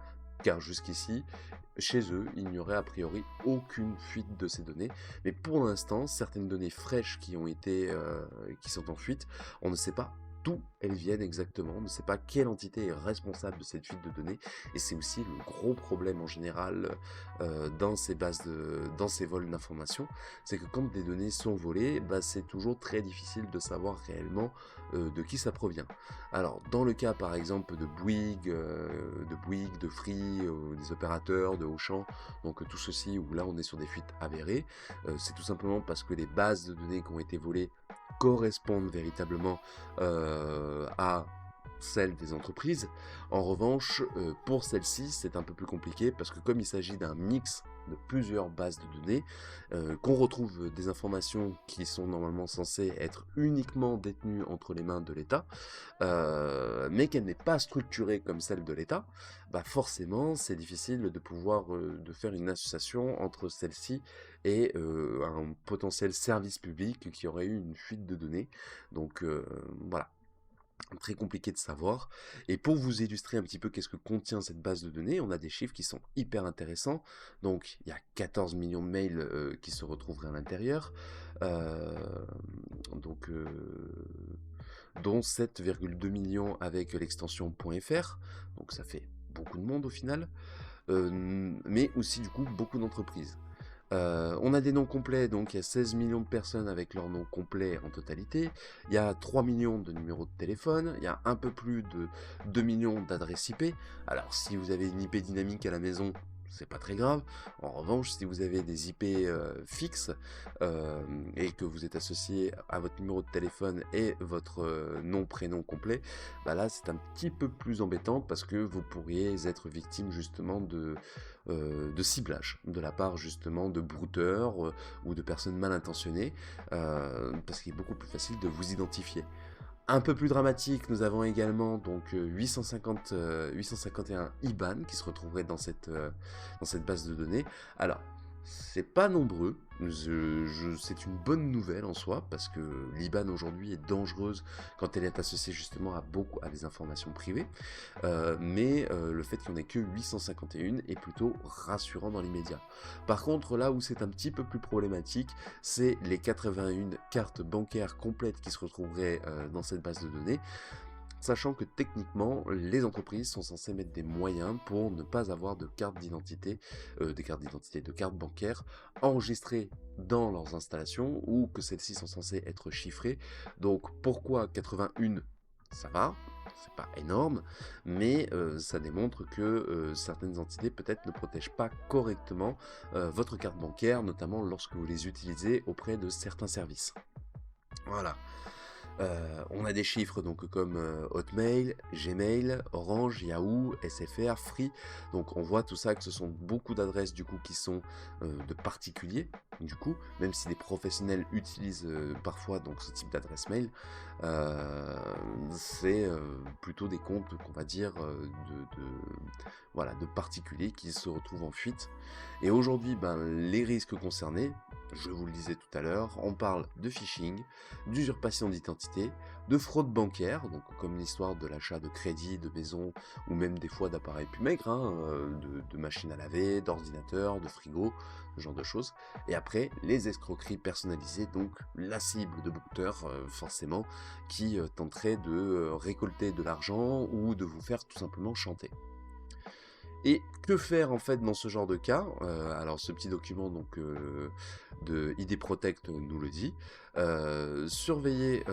car jusqu'ici, chez eux, il n'y aurait a priori aucune fuite de ces données. Mais pour l'instant, certaines données fraîches qui sont en fuite, on ne sait pas d'où elles viennent exactement, on ne sait pas quelle entité est responsable de cette fuite de données, et c'est aussi le gros problème en général dans ces vols d'informations, c'est que quand des données sont volées, c'est toujours très difficile de savoir réellement de qui ça provient. Alors, dans le cas par exemple de Bouygues, de Free, des opérateurs, de Auchan, donc tout ceci où là on est sur des fuites avérées, c'est tout simplement parce que les bases de données qui ont été volées correspondent véritablement à celles des entreprises. En revanche, pour celle-ci, c'est un peu plus compliqué parce que comme il s'agit d'un mix de plusieurs bases de données, qu'on retrouve des informations qui sont normalement censées être uniquement détenues entre les mains de l'État, mais qu'elle n'est pas structurée comme celle de l'État, forcément c'est difficile de pouvoir de faire une association entre celle-ci et un potentiel service public qui aurait eu une fuite de données. Donc voilà, très compliqué de savoir. Et pour vous illustrer un petit peu qu'est-ce que contient cette base de données, on a des chiffres qui sont hyper intéressants. Donc il y a 14 millions de mails qui se retrouveraient à l'intérieur, euh, donc dont 7,2 millions avec l'extension .fr, donc ça fait beaucoup de monde au final, mais aussi du coup beaucoup d'entreprises. On a des noms complets, donc il y a 16 millions de personnes avec leur nom complet en totalité, il y a 3 millions de numéros de téléphone, il y a un peu plus de 2 millions d'adresses IP. Alors si vous avez une IP dynamique à la maison, c'est pas très grave. En revanche, si vous avez des IP fixes et que vous êtes associé à votre numéro de téléphone et votre nom, prénom complet, là c'est un petit peu plus embêtant parce que vous pourriez être victime justement de ciblage de la part justement de brouteurs ou de personnes mal intentionnées parce qu'il est beaucoup plus facile de vous identifier. Un peu plus dramatique, nous avons également donc 851 IBAN qui se retrouveraient dans cette base de données. Alors, c'est pas nombreux, c'est une bonne nouvelle en soi, parce que l'IBAN aujourd'hui est dangereuse quand elle est associée justement à des informations privées, mais le fait qu'il n'y en ait que 851 est plutôt rassurant dans l'immédiat. Par contre, là où c'est un petit peu plus problématique, c'est les 81 cartes bancaires complètes qui se retrouveraient dans cette base de données, sachant que techniquement, les entreprises sont censées mettre des moyens pour ne pas avoir de cartes d'identité, de cartes bancaires enregistrées dans leurs installations ou que celles-ci sont censées être chiffrées. Donc pourquoi 81 ? Ça va, c'est pas énorme, mais ça démontre que certaines entités peut-être ne protègent pas correctement votre carte bancaire, notamment lorsque vous les utilisez auprès de certains services. Voilà. On a des chiffres donc comme Hotmail, Gmail, Orange, Yahoo, SFR, Free. Donc on voit tout ça que ce sont beaucoup d'adresses du coup qui sont de particuliers. Du coup, même si des professionnels utilisent parfois donc ce type d'adresse mail, c'est plutôt des comptes qu'on va dire de particuliers qui se retrouvent en fuite. Et aujourd'hui, les risques concernés, je vous le disais tout à l'heure, on parle de phishing, d'usurpation d'identité, d'identité, de fraude bancaire, donc comme l'histoire de l'achat de crédit, de maison, ou même des fois d'appareils plus maigres, hein, de machines à laver, d'ordinateurs, de frigo, ce genre de choses. Et après, les escroqueries personnalisées, donc la cible de Bookter, forcément, qui tenterait de récolter de l'argent ou de vous faire tout simplement chanter. Et que faire en fait dans ce genre de cas? Alors ce petit document donc de ID Protect nous le dit. Surveillez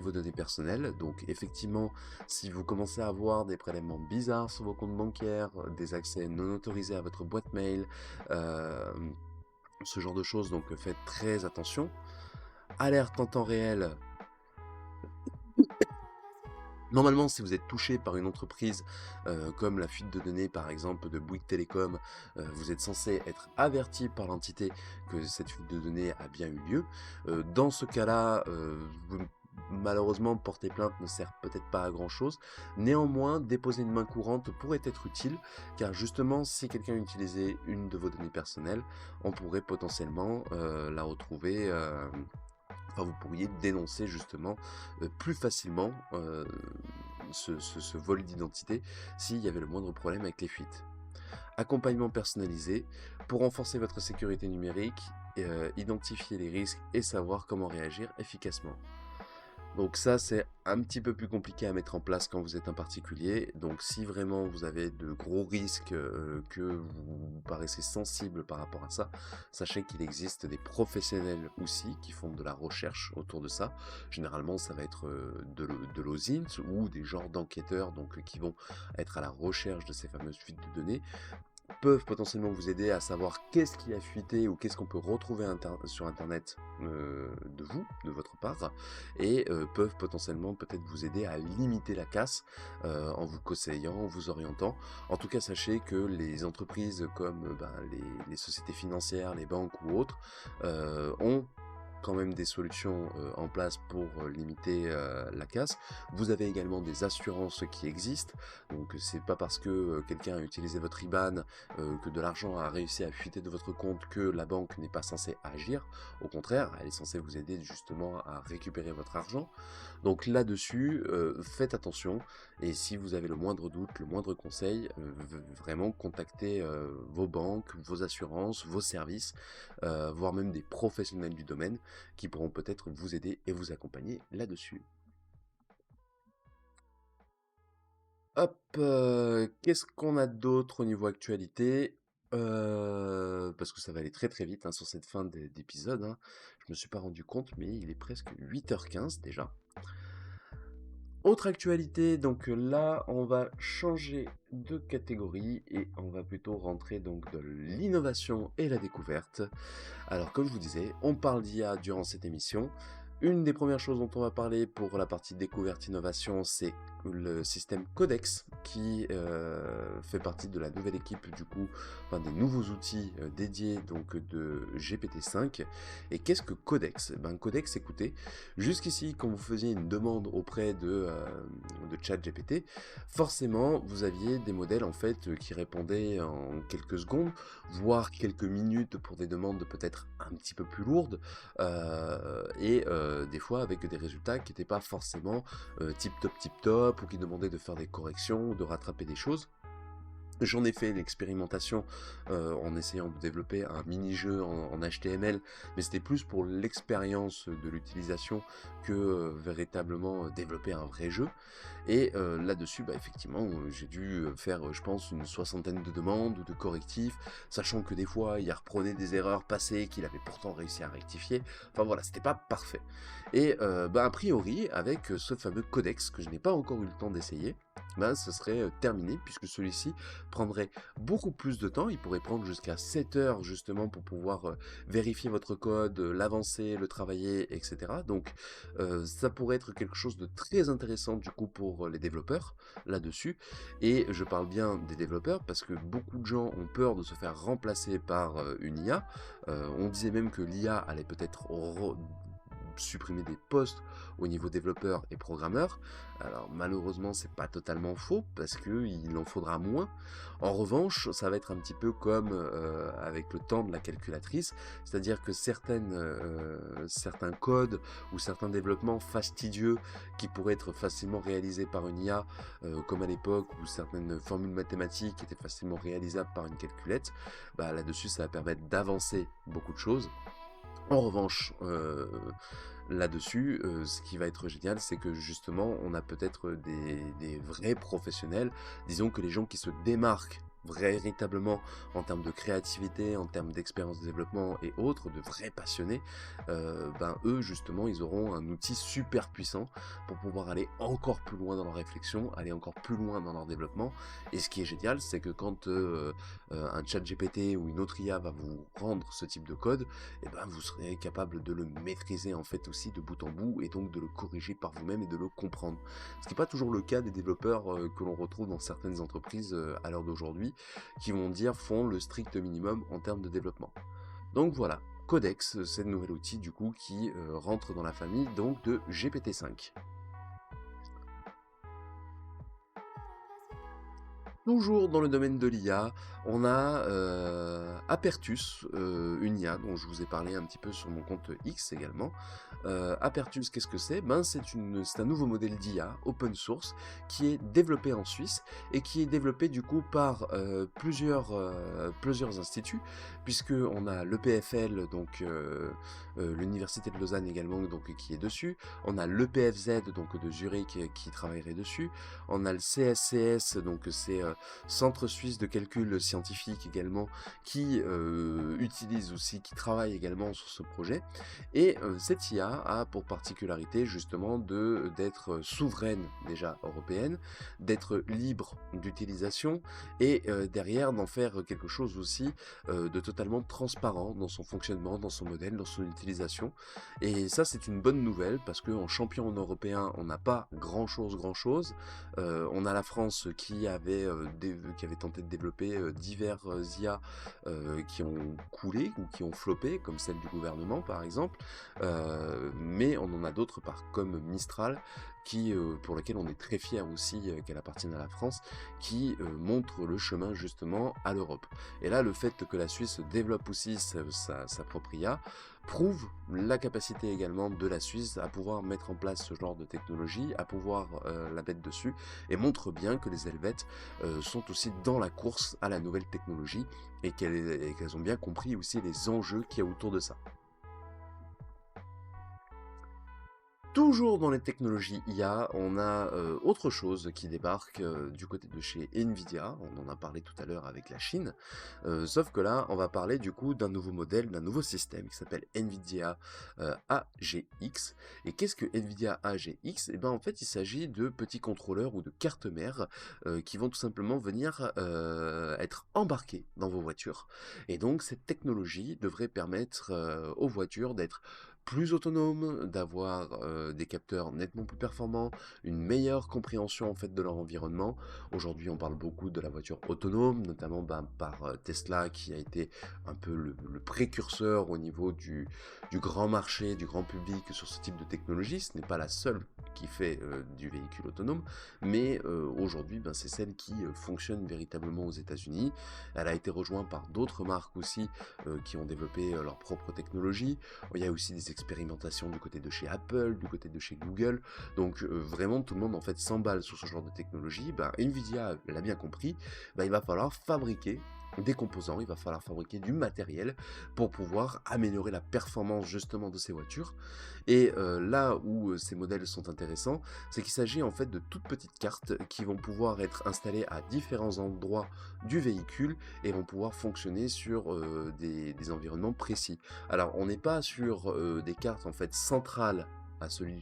vos données personnelles. Donc effectivement, si vous commencez à avoir des prélèvements bizarres sur vos comptes bancaires, des accès non autorisés à votre boîte mail, euh, ce genre de choses, donc faites très attention. Alerte en temps réel. Normalement, si vous êtes touché par une entreprise comme la fuite de données par exemple de Bouygues Télécom, vous êtes censé être averti par l'entité que cette fuite de données a bien eu lieu. Dans ce cas-là, malheureusement, porter plainte ne sert peut-être pas à grand-chose. Néanmoins, déposer une main courante pourrait être utile, car justement, si quelqu'un utilisait une de vos données personnelles, on pourrait potentiellement la retrouver. Enfin, vous pourriez dénoncer justement plus facilement ce vol d'identité s'il y avait le moindre problème avec les fuites. Accompagnement personnalisé pour renforcer votre sécurité numérique, identifier les risques et savoir comment réagir efficacement. Donc ça, c'est un petit peu plus compliqué à mettre en place quand vous êtes un particulier. Donc si vraiment vous avez de gros risques, que vous paraissez sensible par rapport à ça, sachez qu'il existe des professionnels aussi qui font de la recherche autour de ça. Généralement, ça va être de l'OSINT ou des genres d'enquêteurs donc qui vont être à la recherche de ces fameuses fuites de données, peuvent potentiellement vous aider à savoir qu'est-ce qui a fuité ou qu'est-ce qu'on peut retrouver sur internet de vous, de votre part, et peuvent potentiellement peut-être vous aider à limiter la casse en vous conseillant, en vous orientant. En tout cas, sachez que les entreprises comme les sociétés financières, les banques ou autres ont quand même des solutions en place pour limiter la casse. Vous avez également des assurances qui existent, donc c'est pas parce que quelqu'un a utilisé votre IBAN, que de l'argent a réussi à fuiter de votre compte que la banque n'est pas censée agir. Au contraire, elle est censée vous aider justement à récupérer votre argent. Donc là-dessus, faites attention, et si vous avez le moindre doute, le moindre conseil, vraiment contactez vos banques, vos assurances, vos services, voire même des professionnels du domaine qui pourront peut-être vous aider et vous accompagner là-dessus. Hop, qu'est-ce qu'on a d'autre au niveau actualité? Parce que ça va aller très très vite hein, sur cette fin d'épisode, hein. Je me suis pas rendu compte, mais il est presque 8h15 déjà. Autre actualité, donc là on va changer de catégorie et on va plutôt rentrer donc de l'innovation et la découverte. Alors comme je vous disais, on parle d'IA durant cette émission. Une des premières choses dont on va parler pour la partie découverte innovation, c'est le système Codex qui fait partie de la nouvelle équipe du coup, enfin des nouveaux outils dédiés donc de GPT-5. Et qu'est-ce que Codex? Codex, écoutez, jusqu'ici quand vous faisiez une demande auprès de ChatGPT, forcément vous aviez des modèles en fait qui répondaient en quelques secondes, voire quelques minutes pour des demandes peut-être un petit peu plus lourdes, et des fois avec des résultats qui n'étaient pas forcément tip top, ou qui demandaient de faire des corrections, ou de rattraper des choses. J'en ai fait l'expérimentation en essayant de développer un mini-jeu en HTML, mais c'était plus pour l'expérience de l'utilisation que véritablement développer un vrai jeu. Et là-dessus, effectivement, j'ai dû faire, je pense, une soixantaine de demandes ou de correctifs, sachant que des fois, il reprenait des erreurs passées qu'il avait pourtant réussi à rectifier. Enfin voilà, c'était pas parfait. Et a priori, avec ce fameux codex que je n'ai pas encore eu le temps d'essayer, ce serait terminé, puisque celui-ci prendrait beaucoup plus de temps. Il pourrait prendre jusqu'à 7 heures justement pour pouvoir vérifier votre code, l'avancer, le travailler, etc. Donc ça pourrait être quelque chose de très intéressant du coup pour les développeurs là-dessus. Et je parle bien des développeurs parce que beaucoup de gens ont peur de se faire remplacer par une IA. On disait même que l'IA allait peut-être supprimer des postes au niveau développeurs et programmeurs. Alors malheureusement, c'est pas totalement faux parce que il en faudra moins. En revanche, ça va être un petit peu comme avec le temps de la calculatrice, c'est-à-dire que certains codes ou certains développements fastidieux qui pourraient être facilement réalisés par une IA, comme à l'époque où certaines formules mathématiques étaient facilement réalisables par une calculette, bah là-dessus ça va permettre d'avancer beaucoup de choses. En revanche, là-dessus, ce qui va être génial, c'est que justement, on a peut-être des vrais professionnels, disons que les gens qui se démarquent véritablement en termes de créativité, en termes d'expérience de développement et autres, de vrais passionnés, ben eux justement, ils auront un outil super puissant pour pouvoir aller encore plus loin dans leur réflexion, aller encore plus loin dans leur développement. Et ce qui est génial, c'est que quand un chat GPT ou une autre IA va vous rendre ce type de code, et ben vous serez capable de le maîtriser en fait aussi de bout en bout et donc de le corriger par vous-même et de le comprendre. Ce qui n'est pas toujours le cas des développeurs que l'on retrouve dans certaines entreprises à l'heure d'aujourd'hui, qui vont dire font le strict minimum en termes de développement. Donc voilà, Codex, c'est le nouvel outil du coup qui rentre dans la famille donc de GPT-5. Toujours dans le domaine de l'IA, on a Apertus, une IA dont je vous ai parlé un petit peu sur mon compte X également. Apertus, qu'est-ce que c'est? Ben, c'est un nouveau modèle d'IA open source qui est développé en Suisse et qui est développé du coup par plusieurs instituts, puisque on a l'EPFL, donc l'Université de Lausanne également, donc qui est dessus. On a l'EPFZ, donc de Zurich, qui travaillerait dessus. On a le CSCS, donc c'est Centre Suisse de Calcul Scientifique également, qui utilise aussi, qui travaille également sur ce projet. Et cette IA a pour particularité justement d'être souveraine déjà européenne, d'être libre d'utilisation et derrière d'en faire quelque chose aussi de totalement transparent dans son fonctionnement, dans son modèle, dans son utilisation. Et ça c'est une bonne nouvelle parce qu'en champion européen on n'a pas grand chose. On a la France qui avait tenté de développer divers IA qui ont coulé ou qui ont floppé, comme celle du gouvernement par exemple, mais on en a d'autres comme Mistral, pour laquelle on est très fier aussi qu'elle appartienne à la France, qui montre le chemin justement à l'Europe. Et là, le fait que la Suisse développe aussi sa propre IA prouve la capacité également de la Suisse à pouvoir mettre en place ce genre de technologie, à pouvoir la mettre dessus, et montre bien que les Helvètes sont aussi dans la course à la nouvelle technologie et qu'elles ont bien compris aussi les enjeux qu'il y a autour de ça. Toujours dans les technologies IA, on a autre chose qui débarque du côté de chez Nvidia, on en a parlé tout à l'heure avec la Chine, sauf que là on va parler du coup d'un nouveau modèle, d'un nouveau système qui s'appelle Nvidia AGX. Et qu'est-ce que Nvidia AGX? Et ben en fait il s'agit de petits contrôleurs ou de cartes mères qui vont tout simplement venir être embarqués dans vos voitures. Et donc cette technologie devrait permettre aux voitures d'être plus autonome, d'avoir des capteurs nettement plus performants, une meilleure compréhension en fait de leur environnement. Aujourd'hui, on parle beaucoup de la voiture autonome, notamment par Tesla qui a été un peu le précurseur au niveau du grand marché, du grand public sur ce type de technologie. Ce n'est pas la seule qui fait du véhicule autonome, mais aujourd'hui, c'est celle qui fonctionne véritablement aux États-Unis. Elle a été rejointe par d'autres marques aussi qui ont développé leur propre technologie. Il y a aussi des expérimentations du côté de chez Apple, du côté de chez Google. Donc vraiment tout le monde en fait s'emballe sur ce genre de technologie. Nvidia l'a bien compris, il va falloir fabriquer des composants, il va falloir fabriquer du matériel pour pouvoir améliorer la performance justement de ces voitures. Et là où ces modèles sont intéressants, c'est qu'il s'agit en fait de toutes petites cartes qui vont pouvoir être installées à différents endroits du véhicule et vont pouvoir fonctionner sur des environnements précis. Alors on n'est pas sur des cartes en fait centrales à celui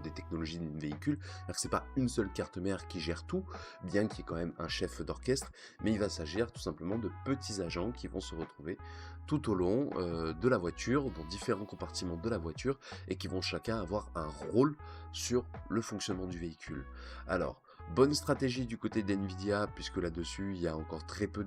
des technologies d'un véhicule, c'est-à-dire que c'est pas une seule carte mère qui gère tout, bien qu'il y ait quand même un chef d'orchestre, mais il va s'agir tout simplement de petits agents qui vont se retrouver tout au long de la voiture, dans différents compartiments de la voiture, et qui vont chacun avoir un rôle sur le fonctionnement du véhicule. Alors, bonne stratégie du côté d'NVIDIA, puisque là-dessus, il y a encore très peu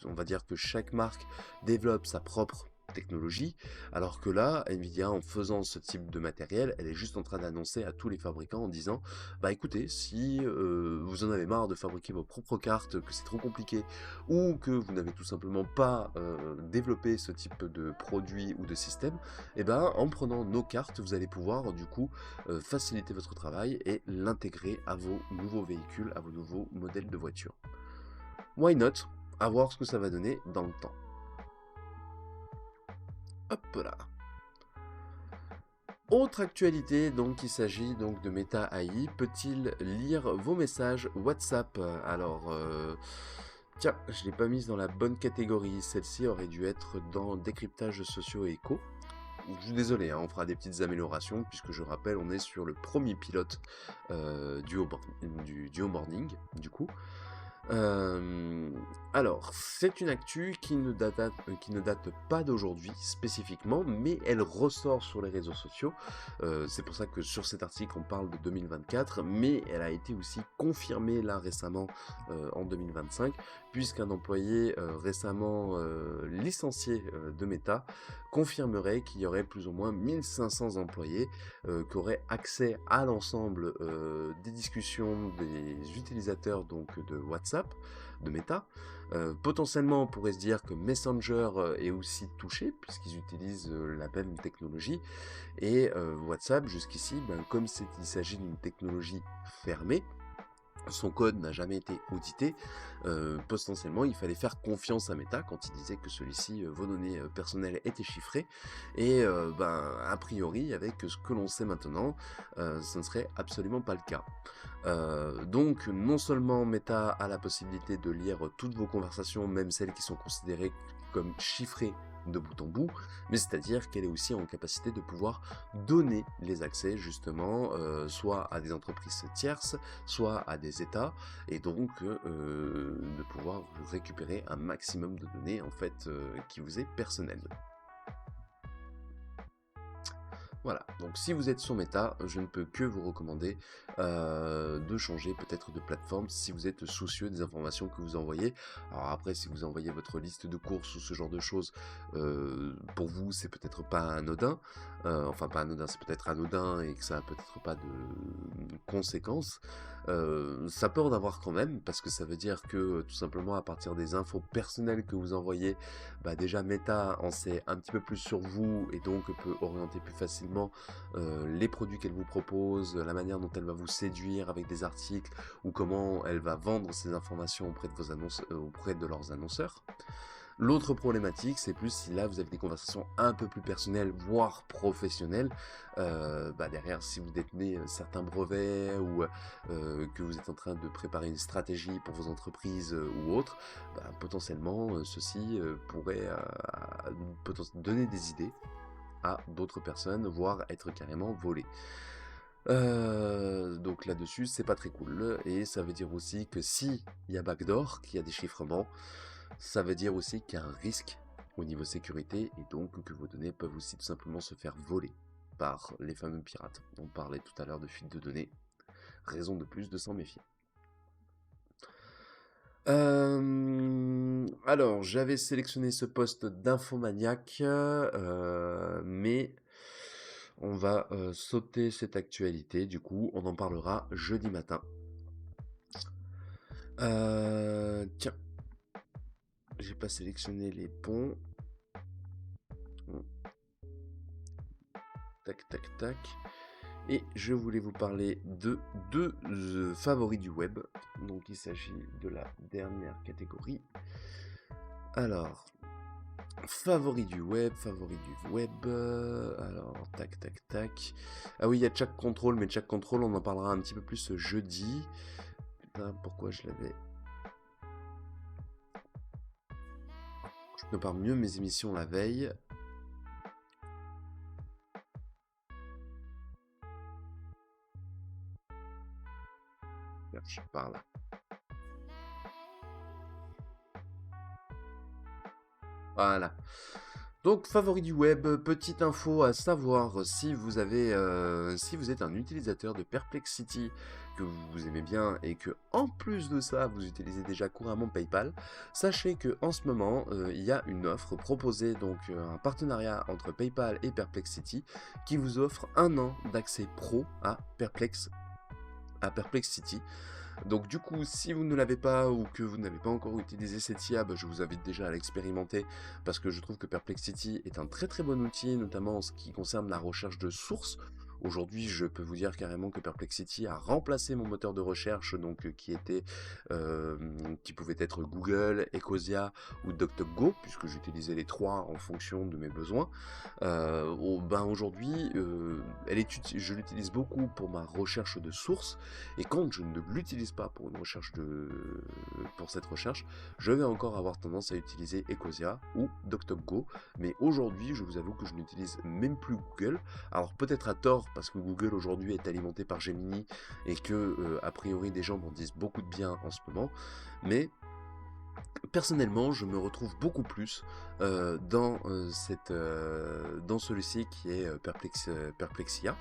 on va dire que chaque marque développe sa propre technologie, alors que là, Nvidia, en faisant ce type de matériel, elle est juste en train d'annoncer à tous les fabricants en disant, bah écoutez, si vous en avez marre de fabriquer vos propres cartes, que c'est trop compliqué, ou que vous n'avez tout simplement pas développé ce type de produit ou de système, et ben en prenant nos cartes, vous allez pouvoir du coup faciliter votre travail et l'intégrer à vos nouveaux véhicules, à vos nouveaux modèles de voitures. Why not? À voir ce que ça va donner dans le temps. Hop là. Autre actualité, donc il s'agit donc de Meta AI. Peut-il lire vos messages WhatsApp? Alors, tiens, je l'ai pas mise dans la bonne catégorie. Celle-ci aurait dû être dans décryptage sociaux et éco. Je suis désolé, hein, on fera des petites améliorations, puisque je rappelle, on est sur le premier pilote du Home Morning, du coup. Alors, c'est une actu qui ne date pas d'aujourd'hui spécifiquement, mais elle ressort sur les réseaux sociaux. C'est pour ça que sur cet article, on parle de 2024, mais elle a été aussi confirmée là récemment en 2025, puisqu'un employé récemment licencié de Meta confirmerait qu'il y aurait plus ou moins 1500 employés qui auraient accès à l'ensemble des discussions des utilisateurs donc de WhatsApp, de Meta. Potentiellement, on pourrait se dire que Messenger est aussi touché, puisqu'ils utilisent la même technologie. Et WhatsApp, jusqu'ici, comme il s'agit d'une technologie fermée, son code n'a jamais été audité, potentiellement il fallait faire confiance à Meta quand il disait que vos données personnelles étaient chiffrées, et a priori avec ce que l'on sait maintenant, ce ne serait absolument pas le cas. Donc non seulement Meta a la possibilité de lire toutes vos conversations, même celles qui sont considérées comme chiffrées de bout en bout, mais c'est-à-dire qu'elle est aussi en capacité de pouvoir donner les accès justement soit à des entreprises tierces, soit à des États, et donc de pouvoir récupérer un maximum de données en fait qui vous est personnel. Voilà, donc si vous êtes sur Meta, je ne peux que vous recommander de changer peut-être de plateforme si vous êtes soucieux des informations que vous envoyez. Alors après, si vous envoyez votre liste de courses ou ce genre de choses, pour vous, c'est peut-être pas anodin. Enfin, pas anodin, c'est peut-être anodin et que ça n'a peut-être pas de conséquences. Ça peut en avoir quand même, parce que ça veut dire que tout simplement à partir des infos personnelles que vous envoyez, déjà Meta en sait un petit peu plus sur vous et donc peut orienter plus facilement les produits qu'elle vous propose, la manière dont elle va vous séduire avec des articles, ou comment elle va vendre ces informations auprès de leurs annonceurs. L'autre problématique, c'est plus si là vous avez des conversations un peu plus personnelles, voire professionnelles, derrière si vous détenez certains brevets ou que vous êtes en train de préparer une stratégie pour vos entreprises ou autres, potentiellement ceci pourrait donner des idées à d'autres personnes, voire être carrément volé. Donc là-dessus, c'est pas très cool. Et ça veut dire aussi que si il y a backdoor, qu'il y a des chiffrements, ça veut dire aussi qu'il y a un risque au niveau sécurité, et donc que vos données peuvent aussi tout simplement se faire voler par les fameux pirates. On parlait tout à l'heure de fuite de données. Raison de plus de s'en méfier. Alors, j'avais sélectionné ce poste d'infomaniac, mais on va sauter cette actualité. Du coup, on en parlera jeudi matin. Tiens, j'ai pas sélectionné les ponts. Tac, tac, tac. Et je voulais vous parler de deux favoris du web. Donc il s'agit de la dernière catégorie. Alors, favoris du web. Alors, tac, tac, tac. Ah oui, il y a Check Control, mais Check Control, on en parlera un petit peu plus jeudi. Putain, pourquoi je l'avais... Je prépare mieux mes émissions la veille. Je pars là. Voilà. Donc, favori du web, petite info à savoir, si vous êtes un utilisateur de Perplexity, que vous aimez bien et que en plus de ça, vous utilisez déjà couramment PayPal, sachez que en ce moment, il y a une offre proposée, donc un partenariat entre PayPal et Perplexity qui vous offre un an d'accès pro à Perplexity. Donc du coup, si vous ne l'avez pas ou que vous n'avez pas encore utilisé cette IA, je vous invite déjà à l'expérimenter parce que je trouve que Perplexity est un très très bon outil, notamment en ce qui concerne la recherche de sources. Aujourd'hui, je peux vous dire carrément que Perplexity a remplacé mon moteur de recherche, donc euh, qui pouvait être Google, Ecosia ou DuckDuckGo, puisque j'utilisais les trois en fonction de mes besoins. Aujourd'hui, je l'utilise beaucoup pour ma recherche de sources, et quand je ne l'utilise pas pour cette recherche, je vais encore avoir tendance à utiliser Ecosia ou DuckDuckGo. Mais aujourd'hui, je vous avoue que je n'utilise même plus Google. Alors peut-être à tort, parce que Google aujourd'hui est alimenté par Gemini et que, a priori, des gens m'en disent beaucoup de bien en ce moment. Mais personnellement, je me retrouve beaucoup plus dans celui-ci qui est Perplexia.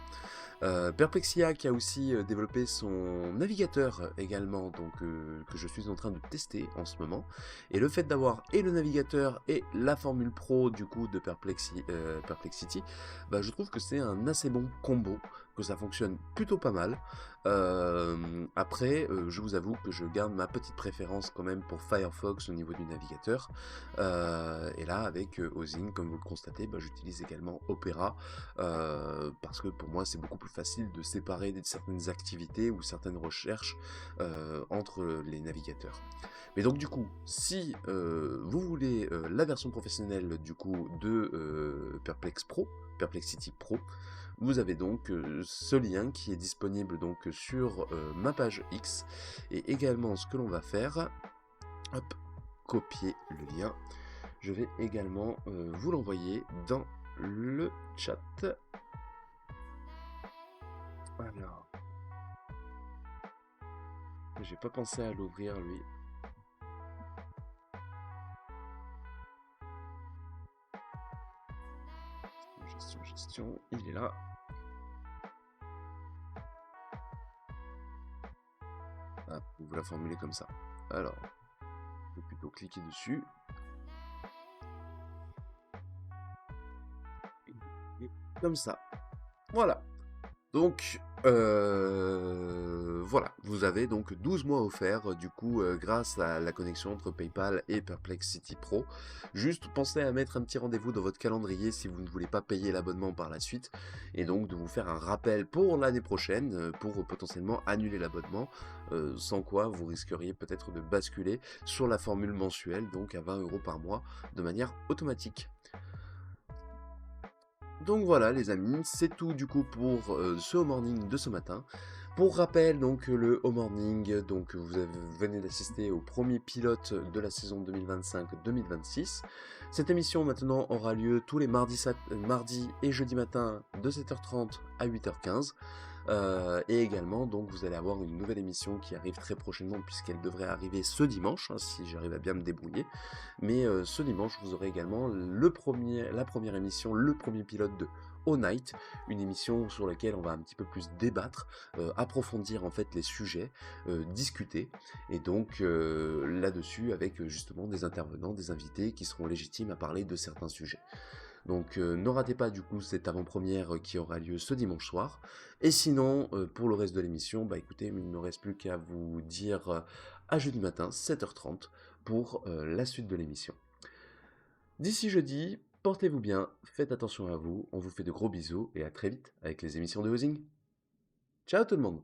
Perplexia qui a aussi développé son navigateur également, donc que je suis en train de tester en ce moment. Et le fait d'avoir et le navigateur et la formule pro du coup de Perplexity, je trouve que c'est un assez bon combo, que ça fonctionne plutôt pas mal. Après, je vous avoue que je garde ma petite préférence quand même pour Firefox au niveau du navigateur. Et là, avec Ozin, comme vous le constatez, j'utilise également Opera parce que pour moi, c'est beaucoup plus facile de séparer certaines activités ou certaines recherches entre les navigateurs. Mais donc du coup, si vous voulez la version professionnelle du coup de Perplexity Pro, vous avez donc ce lien qui est disponible donc sur ma page X, et également ce que l'on va faire, hop, copier le lien. Je vais également vous l'envoyer dans le chat. Alors, j'ai pas pensé à l'ouvrir lui. Gestion, il est là. Ah, vous la formulez comme ça. Alors, je vais plutôt cliquer dessus. Et comme ça. Voilà. Donc, voilà, vous avez donc 12 mois offerts, du coup, grâce à la connexion entre PayPal et Perplexity Pro. Juste pensez à mettre un petit rendez-vous dans votre calendrier si vous ne voulez pas payer l'abonnement par la suite, et donc de vous faire un rappel pour l'année prochaine, pour potentiellement annuler l'abonnement, sans quoi vous risqueriez peut-être de basculer sur la formule mensuelle, donc à 20 € par mois, de manière automatique. Donc voilà les amis, c'est tout du coup pour ce home morning de ce matin. Pour rappel, donc le home morning, donc venez d'assister au premier pilote de la saison 2025-2026. Cette émission maintenant aura lieu tous les mardis et jeudi matin de 7h30 à 8h15. Et également, donc, vous allez avoir une nouvelle émission qui arrive très prochainement, puisqu'elle devrait arriver ce dimanche, si j'arrive à bien me débrouiller. Mais ce dimanche, vous aurez également la première émission, le premier pilote de All Night, une émission sur laquelle on va un petit peu plus débattre, approfondir en fait les sujets, discuter, et donc là-dessus avec justement des intervenants, des invités qui seront légitimes à parler de certains sujets. Donc ne ratez pas du coup cette avant-première qui aura lieu ce dimanche soir. Et sinon, pour le reste de l'émission, écoutez, il ne me reste plus qu'à vous dire à jeudi matin, 7h30, pour la suite de l'émission. D'ici jeudi, portez-vous bien, faites attention à vous, on vous fait de gros bisous, et à très vite avec les émissions de Housing. Ciao tout le monde!